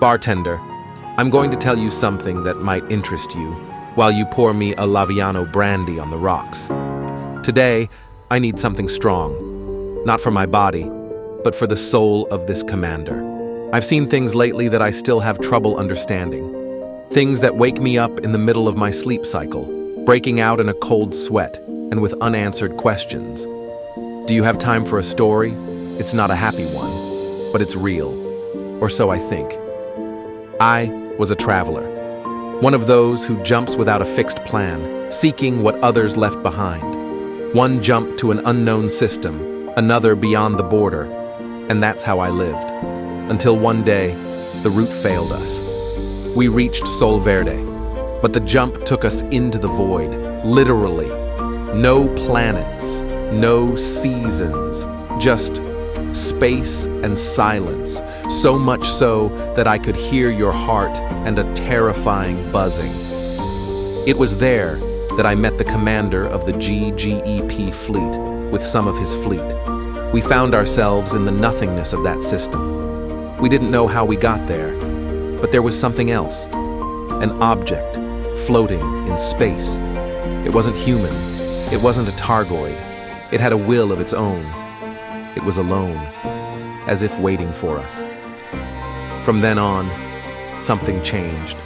Bartender, I'm going to tell you something that might interest you while you pour me a Laviano Brandy on the rocks. Today, I need something strong, not for my body, but for the soul of this commander. I've seen things lately that I still have trouble understanding. Things that wake me up in the middle of my sleep cycle, breaking out in a cold sweat and with unanswered questions. Do you have time for a story? It's not a happy one, but it's real, or so I think. I was a traveler, one of those who jumps without a fixed plan, seeking what others left behind. One jump to an unknown system, another beyond the border, and that's how I lived. Until one day, the route failed us. We reached Sol Verde, but the jump took us into the void, literally. No planets, no seasons, just space and silence, so much so that I could hear your heart and a terrifying buzzing. It was there that I met the commander of the GGEP fleet with some of his fleet. We found ourselves in the nothingness of that system. We didn't know how we got there, but there was something else, an object floating in space. It wasn't human, it wasn't a Thargoid. It had a will of its own. It was alone, as if waiting for us. From then on, something changed.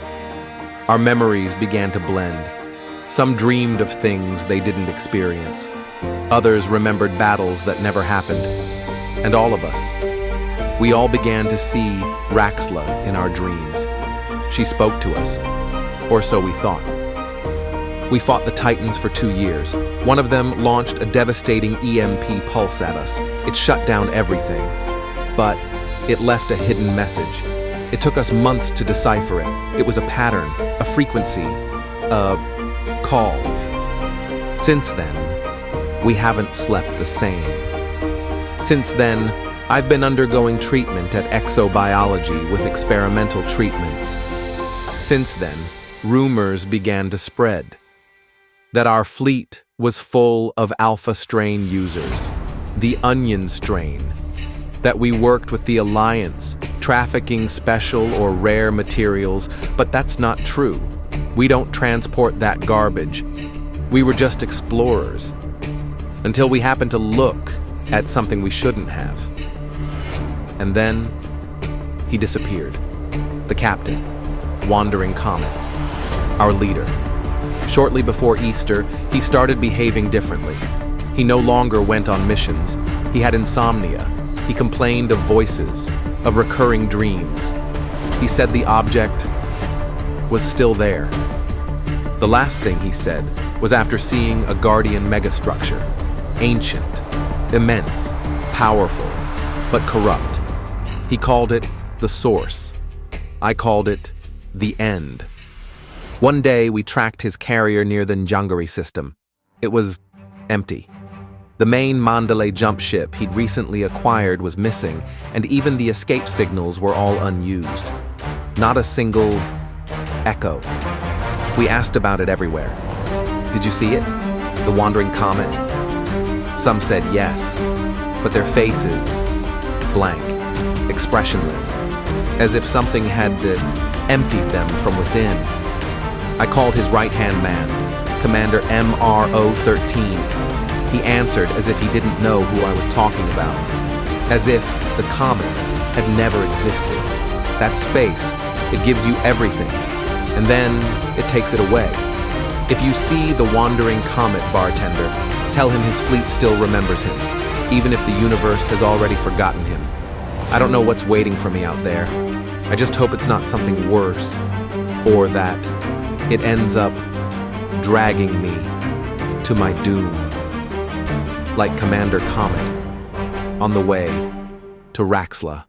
Our memories began to blend. Some dreamed of things they didn't experience. Others remembered battles that never happened. And all of us, we all began to see Raxxla in our dreams. She spoke to us, or so we thought. We fought the Titans for 2 years. One of them launched a devastating EMP pulse at us. It shut down everything, but it left a hidden message. It took us months to decipher it. It was a pattern, a frequency, a call. Since then, we haven't slept the same. Since then, I've been undergoing treatment at exobiology with experimental treatments. Since then, rumors began to spread that our fleet was full of alpha strain users, the onion strain, that we worked with the Alliance, trafficking special or rare materials, but that's not true. We don't transport that garbage. We were just explorers, until we happened to look at something we shouldn't have. And then, he disappeared. The captain, Wandering Comet, our leader. Shortly before Easter, he started behaving differently. He no longer went on missions. He had insomnia. He complained of voices, of recurring dreams. He said the object was still there. The last thing he said was after seeing a Guardian megastructure, ancient, immense, powerful, but corrupt. He called it the Source. I called it the End. One day, we tracked his carrier near the Njangari system. It was empty. The main Mandalay jump ship he'd recently acquired was missing, and even the escape signals were all unused. Not a single echo. We asked about it everywhere. Did you see it? The wandering comet? Some said yes, but their faces, blank, expressionless, as if something had emptied them from within. I called his right-hand man, Commander MRO-13. He answered as if he didn't know who I was talking about, as if the comet had never existed. That space, it gives you everything, and then it takes it away. If you see the wandering comet, bartender, tell him his fleet still remembers him, even if the universe has already forgotten him. I don't know what's waiting for me out there. I just hope it's not something worse, or that it ends up dragging me to my doom, like Commander Comet on the way to Raxxla.